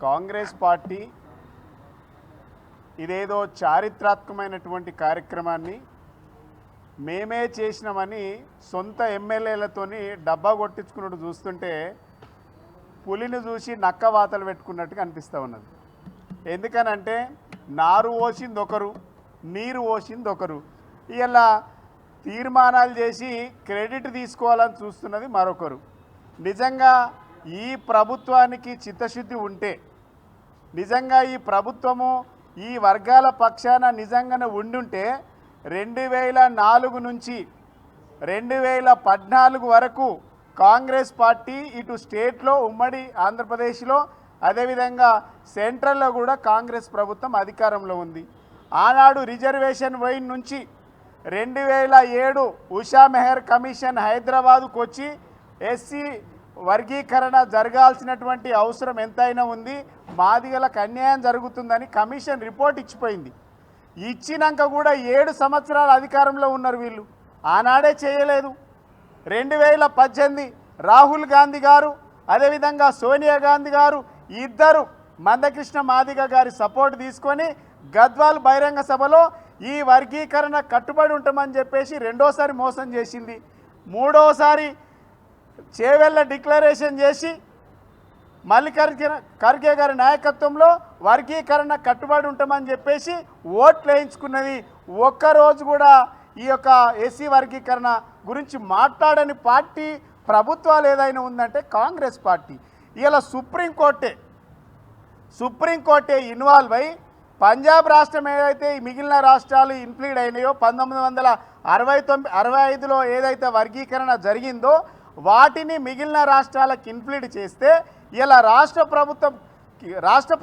Congress party ఇదేదో చారిత్రాత్మకమైనటువంటి కార్యక్రమాన్ని మేమే చేసినామని సొంత ఎమ్మెల్యేలతోని డబ్బా కొట్టించుకున్నట్టు చూస్తుంటే పులిని చూసి నక్క వాతలు పెట్టుకున్నట్టుగా అనిపిస్తూ ఉన్నది. ఎందుకనంటే నారు పోసింది ఒకరు, నీరు పోసింది ఒకరు. ఇలా తీర్మానాలు చేసి క్రెడిట్ తీసుకోవాలని చూస్తున్నది మరొకరు. నిజంగా ఈ ప్రభుత్వానికి చిత్తశుద్ధి ఉంటే, నిజంగా ఈ ప్రభుత్వము ఈ వర్గాల పక్షాన నిజంగానే ఉండుంటే 2004 నుంచి 2014 వరకు కాంగ్రెస్ పార్టీ ఇటు స్టేట్లో ఉమ్మడి ఆంధ్రప్రదేశ్లో అదేవిధంగా సెంట్రల్లో కూడా కాంగ్రెస్ ప్రభుత్వం అధికారంలో ఉంది. ఆనాడు రిజర్వేషన్ వైన్ నుంచి 2007 ఉషా మెహర్ కమిషన్ హైదరాబాదుకు వచ్చి ఎస్సీ వర్గీకరణ జరగాల్సినటువంటి అవసరం ఎంతైనా ఉంది, మాదిగలకు అన్యాయం జరుగుతుందని కమిషన్ రిపోర్ట్ ఇచ్చిపోయింది. ఇచ్చినాక కూడా 7 సంవత్సరాల అధికారంలో ఉన్నారు వీళ్ళు. ఆనాడే చేయలేదు. 2018 రాహుల్ గాంధీ గారు అదేవిధంగా సోనియా గాంధీ గారు ఇద్దరు మందకృష్ణ మాదిగ గారి సపోర్ట్ తీసుకొని గద్వాల్ బహిరంగ సభలో ఈ వర్గీకరణ కట్టుబడి ఉంటామని చెప్పేసి రెండోసారి మోసం చేసింది. మూడోసారి చేవెళ్ళ డిక్లరేషన్ చేసి మల్లికార్జున ఖర్గే గారి నాయకత్వంలో వర్గీకరణ కట్టుబడి ఉంటామని చెప్పేసి ఓట్లు వేయించుకున్నది. ఒక్కరోజు కూడా ఈ యొక్క ఎస్సీ వర్గీకరణ గురించి మాట్లాడని పార్టీ ప్రభుత్వాలు ఏదైనా ఉందంటే కాంగ్రెస్ పార్టీ. ఇలా సుప్రీంకోర్టే ఇన్వాల్వ్ అయి పంజాబ్ రాష్ట్రం ఏదైతే మిగిలిన రాష్ట్రాలు ఇన్క్లూడ్ అయినాయో 1965లో ఏదైతే వర్గీకరణ జరిగిందో వాటిని మిగిలిన రాష్ట్రాలకు ఇన్క్లూడ్ చేస్తే ఇలా రాష్ట్ర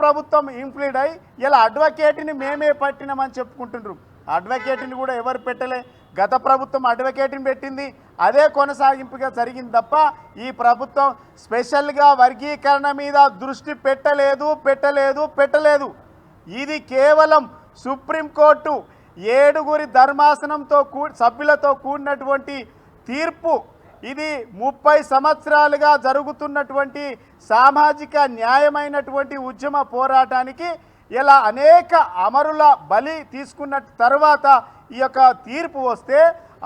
ప్రభుత్వం ఇన్క్లూడ్ అయి ఇలా అడ్వకేట్ని మేమే పట్టినామని చెప్పుకుంటున్నారు. అడ్వకేట్ని కూడా ఎవరు పెట్టలే. గత ప్రభుత్వం అడ్వకేట్ని పెట్టింది, అదే కొనసాగింపుగా జరిగింది తప్ప ఈ ప్రభుత్వం స్పెషల్గా వర్గీకరణ మీద దృష్టి పెట్టలేదు. ఇది కేవలం సుప్రీంకోర్టు 7 ధర్మాసనంతో సభ్యులతో కూడినటువంటి తీర్పు. ఇది 30 సంవత్సరాలుగా జరుగుతున్నటువంటి సామాజిక న్యాయమైనటువంటి ఉద్యమ పోరాటానికి ఇలా అనేక అమరుల బలి తీసుకున్న తర్వాత ఈ యొక్క తీర్పు వస్తే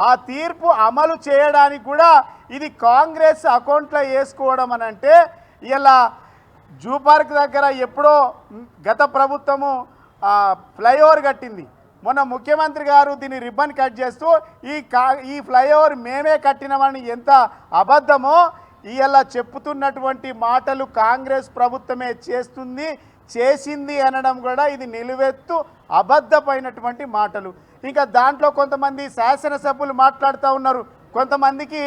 ఆ తీర్పు అమలు చేయడానికి కూడా ఇది కాంగ్రెస్ అకౌంట్లో వేసుకోవడం అని అంటే, ఇలా జూ పార్క్ దగ్గర ఎప్పుడో గత ప్రభుత్వము ఫ్లైఓవర్ కట్టింది. మొన్న ముఖ్యమంత్రి గారు దీన్ని రిబ్బన్ కట్ చేస్తూ ఈ ఫ్లైఓవర్ మేమే కట్టినామని ఎంత అబద్ధమో ఇలా చెప్పుతున్నటువంటి మాటలు కాంగ్రెస్ ప్రభుత్వమే చేసింది అనడం కూడా ఇది నిలువెత్తు అబద్ధమైనటువంటి మాటలు. ఇంకా దాంట్లో కొంతమంది శాసనసభ్యులు మాట్లాడుతూ ఉన్నారు. కొంతమందికి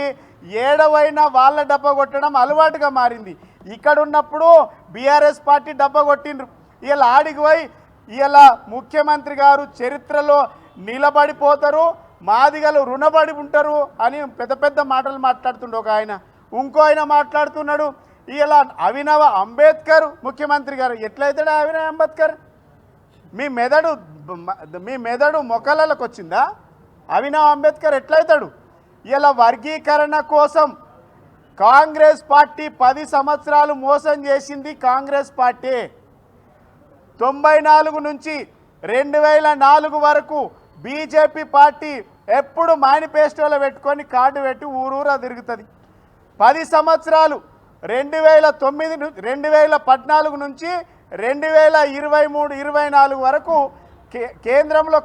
ఏడవైనా వాళ్ళ డబ్బా కొట్టడం అలవాటుగా మారింది. ఇక్కడ ఉన్నప్పుడు బీఆర్ఎస్ పార్టీ డబ్బా కొట్టిండ్రు. ఇలా ఆడికి పోయి ఇలా ముఖ్యమంత్రి గారు చరిత్రలో నిలబడిపోతారు, మాదిగలు రుణపడి ఉంటారు అని పెద్ద మాటలు మాట్లాడుతుండే ఒక ఆయన. ఇంకో ఆయన మాట్లాడుతున్నాడు ఇలా అభినవ అంబేద్కర్ ముఖ్యమంత్రి గారు. ఎట్లయితాడా అభినవ్ అంబేద్కర్? మీ మెదడు మొక్కలకు వచ్చిందా? అభినవ్ అంబేద్కర్ ఎట్లయితాడు? ఇలా వర్గీకరణ కోసం కాంగ్రెస్ పార్టీ 10 సంవత్సరాలు మోసం చేసింది కాంగ్రెస్ పార్టీ. 94 నుంచి 2004 వరకు బీజేపీ పార్టీ ఎప్పుడు మేనిఫెస్టోలో పెట్టుకొని కార్డు పెట్టి ఊరూరా తిరుగుతుంది. 10 సంవత్సరాలు 2014 నుంచి 2023-24 వరకు కేంద్రంలో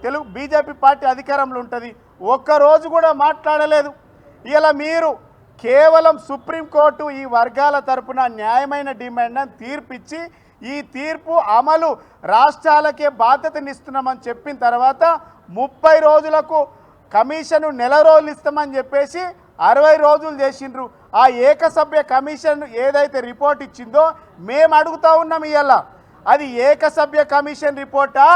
తెలుగు బీజేపీ పార్టీ అధికారంలో ఉంటుంది. ఒక్కరోజు కూడా మాట్లాడలేదు. ఇలా మీరు కేవలం సుప్రీంకోర్టు ఈ వర్గాల తరపున న్యాయమైన డిమాండ్ తీర్పిచ్చి ఈ తీర్పు అమలు రాష్ట్రాలకే బాధ్యతనిస్తున్నామని చెప్పిన తర్వాత 30 రోజులకు కమిషన్ నెల రోజులు ఇస్తామని చెప్పేసి 60 రోజులు చేసిండ్రు. ఆ ఏకసభ్య కమిషన్ ఏదైతే రిపోర్ట్ ఇచ్చిందో మేము అడుగుతూ ఉన్నాం. ఇవాళ అది ఏకసభ్య కమిషన్ రిపోర్టా,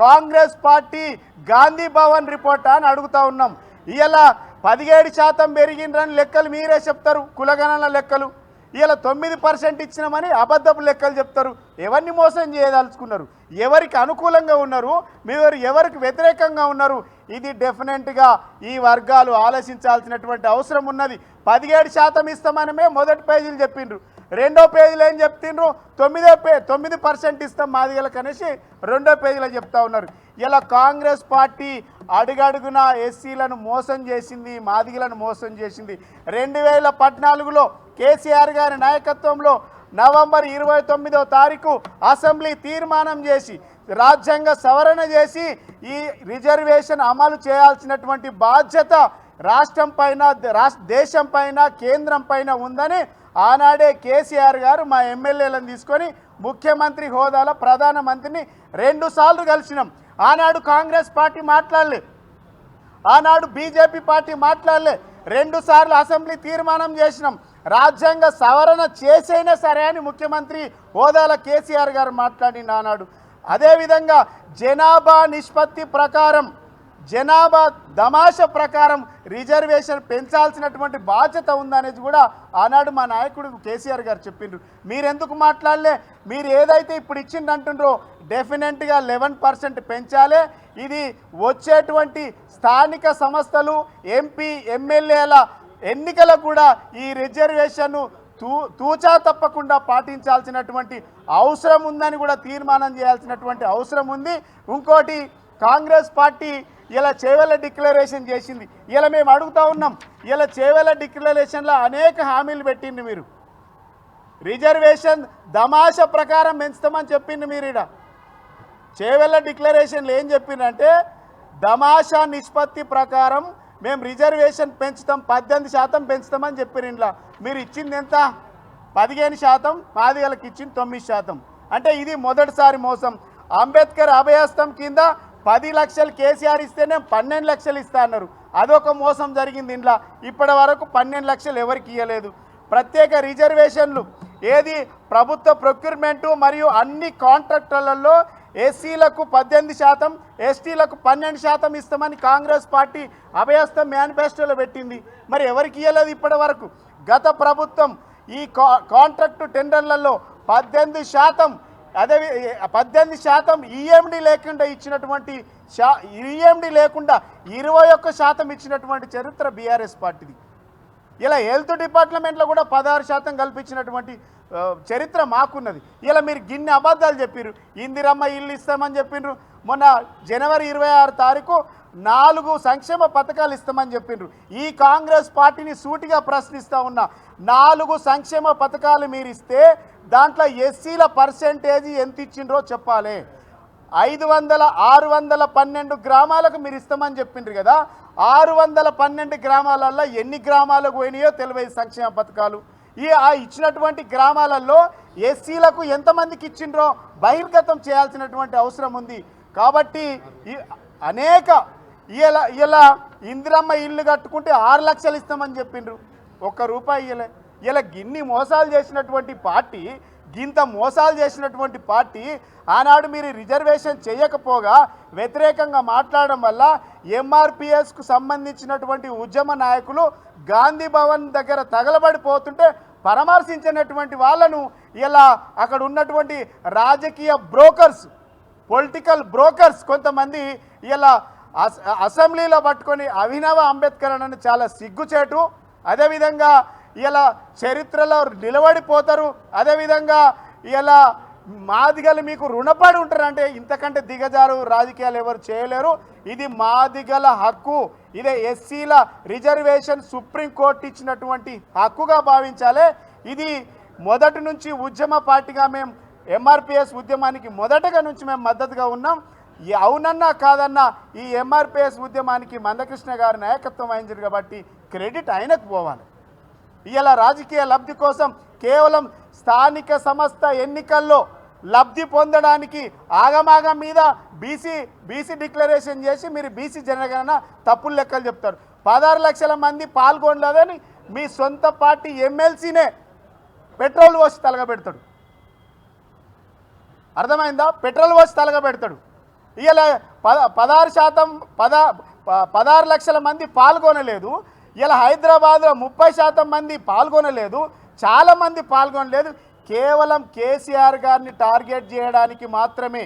కాంగ్రెస్ పార్టీ గాంధీ భవన్ రిపోర్టా అని అడుగుతూ ఉన్నాం. ఇవాళ 17% పెరిగిండ్రని లెక్కలు మీరే చెప్తారు, కులగణన లెక్కలు. ఇలా 9% ఇచ్చినామని అబద్ధపు లెక్కలు చెప్తారు. ఎవరిని మోసం చేయదలుచుకున్నారు? ఎవరికి అనుకూలంగా ఉన్నారు? మీరు ఎవరికి వ్యతిరేకంగా ఉన్నారు? ఇది డెఫినెట్గా ఈ వర్గాలు ఆలోచించాల్సినటువంటి అవసరం ఉన్నది. 17% ఇస్తామనమే మొదటి పేజీలు చెప్పిండ్రు. రెండో పేజీలో ఏం చెప్తుండ్రు 9% ఇస్తాం మాదిగలకు అనేసి రెండో పేజీలో చెప్తా ఉన్నారు. ఇలా కాంగ్రెస్ పార్టీ అడుగడుగున ఎస్సీలను మోసం చేసింది, మాదిగలను మోసం చేసింది. 2014లో కేసీఆర్ గారి నాయకత్వంలో నవంబర్ 29వ తారీఖు అసెంబ్లీ తీర్మానం చేసి రాజ్యాంగ సవరణ చేసి ఈ రిజర్వేషన్ అమలు చేయాల్సినటువంటి బాధ్యత రాష్ట్రం పైన, దేశం పైన, కేంద్రం పైన ఉందని ఆనాడే కేసీఆర్ గారు మా ఎమ్మెల్యేలను తీసుకొని ముఖ్యమంత్రి హోదాలో ప్రధానమంత్రిని 2 సార్లు కలిసినాం. ఆనాడు కాంగ్రెస్ పార్టీ మాట్లాడలే, ఆనాడు బీజేపీ పార్టీ మాట్లాడలే. 2 సార్లు అసెంబ్లీ తీర్మానం చేసినాం. రాజ్యాంగ సవరణ చేసైనా సరే అని ముఖ్యమంత్రి హోదాలో కేసీఆర్ గారు మాట్లాడిన ఆనాడు. అదేవిధంగా జనాభా నిష్పత్తి ప్రకారం, జనాభా దమాష ప్రకారం రిజర్వేషన్ పెంచాల్సినటువంటి బాధ్యత ఉందనేది కూడా ఆనాడు మా నాయకుడు కేసీఆర్ గారు చెప్పిండ్రు. మీరెందుకు మాట్లాడలే? మీరు ఏదైతే ఇప్పుడు ఇచ్చిందంటుండ్రో డెఫినెట్గా 11% పెంచాలి. ఇది వచ్చేటువంటి స్థానిక సంస్థలు, ఎంపీ, ఎమ్మెల్యేల ఎన్నికలకు కూడా ఈ రిజర్వేషన్ను తూచా తప్పకుండా పాటించాల్సినటువంటి అవసరం ఉందని కూడా తీర్మానం చేయాల్సినటువంటి అవసరం ఉంది. ఇంకోటి, కాంగ్రెస్ పార్టీ ఇలా చేవెళ్ళ డిక్లరేషన్ చేసింది. ఇలా మేము అడుగుతూ ఉన్నాం, ఇలా చేవెళ్ళ డిక్లరేషన్లో అనేక హామీలు పెట్టింది. మీరు రిజర్వేషన్ దమాష ప్రకారం పెంచుతామని చెప్పింది. మీరు ఇక్కడ చేవెళ్ళ డిక్లరేషన్లు ఏం చెప్పిందంటే దమాషా నిష్పత్తి ప్రకారం మేము రిజర్వేషన్ పెంచుతాం, 18% పెంచుతామని చెప్పారు. ఇంట్లో మీరు ఇచ్చింది ఎంత? 15%, మాదిగలకు ఇచ్చింది 9%. అంటే ఇది మొదటిసారి మోసం. అంబేద్కర్ అభయహస్తం కింద 10 లక్షలు కేసీఆర్ ఇస్తేనే 12 లక్షలు ఇస్తా అన్నారు. అదొక మోసం జరిగింది. ఇంట్లో ఇప్పటి వరకు 12 లక్షలు ఎవరికి ఇవ్వలేదు. ప్రత్యేక రిజర్వేషన్లు ఏది ప్రభుత్వ ప్రొక్యూర్మెంటు మరియు అన్ని కాంట్రాక్టులలో ఎస్సీలకు 18%, ఎస్టీలకు 12% ఇస్తామని కాంగ్రెస్ పార్టీ అభయహస్తం మేనిఫెస్టోలో పెట్టింది. మరి ఎవరికి ఇవ్వలేదు ఇప్పటి వరకు. గత ప్రభుత్వం ఈ కాంట్రాక్టు టెండర్లలో 18%, అదే 18% ఈఎండి లేకుండా ఇచ్చినటువంటి, ఈఎండి లేకుండా 21% ఇచ్చినటువంటి చరిత్ర బీఆర్ఎస్ పార్టీది. ఇలా హెల్త్ డిపార్ట్మెంట్లో కూడా 16% కల్పించినటువంటి చరిత్ర మాకున్నది. ఇలా మీరు గిన్ని అబద్ధాలు చెప్పారు. ఇందిరమ్మ ఇల్లు ఇస్తామని చెప్పిండ్రు. మొన్న జనవరి 26 తారీఖు 4 సంక్షేమ పథకాలు ఇస్తామని చెప్పిండ్రు. ఈ కాంగ్రెస్ పార్టీని సూటిగా ప్రశ్నిస్తూ ఉన్నా, 4 సంక్షేమ పథకాలు మీరు ఇస్తే దాంట్లో ఎస్సీల పర్సెంటేజ్ ఎంత ఇచ్చిండ్రో చెప్పాలి. 612 గ్రామాలకు మీరు ఇస్తామని చెప్పిండ్రు కదా. 612 గ్రామాలలో ఎన్ని గ్రామాలకు పోయినాయో తెలియదు సంక్షేమ పథకాలు. ఆ ఇచ్చినటువంటి గ్రామాలలో ఎస్సీలకు ఎంతమందికి ఇచ్చిండ్రో బహిర్గతం చేయాల్సినటువంటి అవసరం ఉంది. కాబట్టి అనేక ఇలా ఇందిరమ్మ ఇల్లు కట్టుకుంటే 6 లక్షలు ఇస్తామని చెప్పిండ్రు, ₹1 ఇయ్యలే. ఇలా గిన్ని మోసాలు చేసినటువంటి పార్టీ, గింత మోసాలు చేసినటువంటి పార్టీ ఆనాడు మీరు రిజర్వేషన్ చేయకపోగా వ్యతిరేకంగా మాట్లాడడం వల్ల ఎంఆర్పిఎస్కు సంబంధించినటువంటి ఉద్యమ నాయకులు గాంధీ భవన్ దగ్గర తగలబడిపోతుంటే పరామర్శించినటువంటి వాళ్ళను ఇలా అక్కడ ఉన్నటువంటి రాజకీయ బ్రోకర్స్, పొలిటికల్ బ్రోకర్స్ కొంతమంది ఇలా అసెంబ్లీలో పట్టుకొని అభినవ అంబేద్కర్ అని చాలా సిగ్గుచేటు. అదేవిధంగా ఇలా చరిత్రలో నిలబడిపోతారు. అదేవిధంగా ఇలా మాదిగలు మీకు రుణపడి ఉంటారంటే ఇంతకంటే దిగజారు రాజకీయాలు ఎవరు చేయలేరు. ఇది మాదిగల హక్కు. ఇదే ఎస్సీల రిజర్వేషన్ సుప్రీంకోర్టు ఇచ్చినటువంటి హక్కుగా భావించాలి. ఇది మొదటి నుంచి ఉద్యమ పార్టీగా మేము ఎంఆర్పిఎస్ ఉద్యమానికి మొదటగా నుంచి మేము మద్దతుగా ఉన్నాం. అవునన్నా కాదన్నా ఈ ఎంఆర్పిఎస్ ఉద్యమానికి మందకృష్ణ గారి నాయకత్వం వహించారు కాబట్టి క్రెడిట్ ఆయనకు పోవాలి. ఇలా రాజకీయ లబ్ధి కోసం కేవలం స్థానిక సంస్థ ఎన్నికల్లో లబ్ధి పొందడానికి ఆగమాగం మీద బీసీ డిక్లరేషన్ చేసి మీరు బీసీ జనగణన తప్పులు లెక్కలు చెప్తారు. 16 లక్షల మంది పాల్గొనలేదని మీ సొంత పార్టీ ఎమ్మెల్సీనే పెట్రోల్ పోసి తలగబెడతాడు. అర్థమైందా? పెట్రోల్ పోసి తలగబెడతాడు. ఇలా 16 లక్షల మంది పాల్గొనలేదు. ఇలా హైదరాబాద్లో 30% మంది పాల్గొనలేదు. చాలామంది పాల్గొనలేదు. కేవలం కేసీఆర్ గారిని టార్గెట్ చేయడానికి మాత్రమే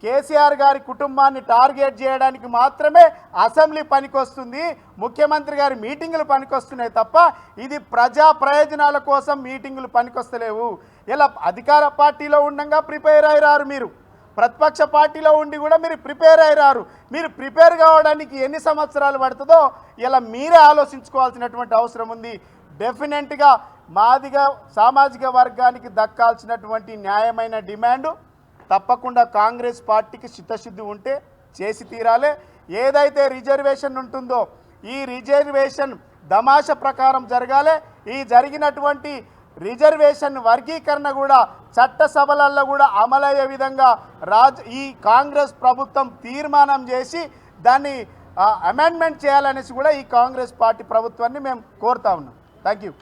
కేసీఆర్ గారి కుటుంబాన్ని టార్గెట్ చేయడానికి మాత్రమే అసెంబ్లీ పనికొస్తుంది, ముఖ్యమంత్రి గారి మీటింగులు పనికొస్తున్నాయి తప్ప ఇది ప్రజా ప్రయోజనాల కోసం మీటింగులు పనికొస్తలేవు. ఇలా అధికార పార్టీలో ఉండగా ప్రిపేర్ అయ్యారు, మీరు ప్రతిపక్ష పార్టీలో ఉండి కూడా మీరు ప్రిపేర్ అయ్యారు. మీరు ప్రిపేర్ కావడానికి ఎన్ని సంవత్సరాలు పడుతుందో ఇలా మీరే ఆలోచించుకోవాల్సినటువంటి అవసరం ఉంది. డెఫినెట్గా మాదిగా సామాజిక వర్గానికి దక్కాల్సినటువంటి న్యాయమైన డిమాండు తప్పకుండా కాంగ్రెస్ పార్టీకి చిత్తశుద్ధి ఉంటే చేసి తీరాలే. ఏదైతే రిజర్వేషన్ ఉంటుందో ఈ రిజర్వేషన్ దమాష ప్రకారం జరగాలి. ఈ జరిగినటువంటి రిజర్వేషన్ వర్గీకరణ కూడా చట్టసభలలో కూడా అమలయ్యే విధంగా ఈ కాంగ్రెస్ ప్రభుత్వం తీర్మానం చేసి దాన్ని అమెండ్మెంట్ చేయాలనేసి కూడా ఈ కాంగ్రెస్ పార్టీ ప్రభుత్వాన్ని మేము కోరుతా ఉన్నాం. Thank you.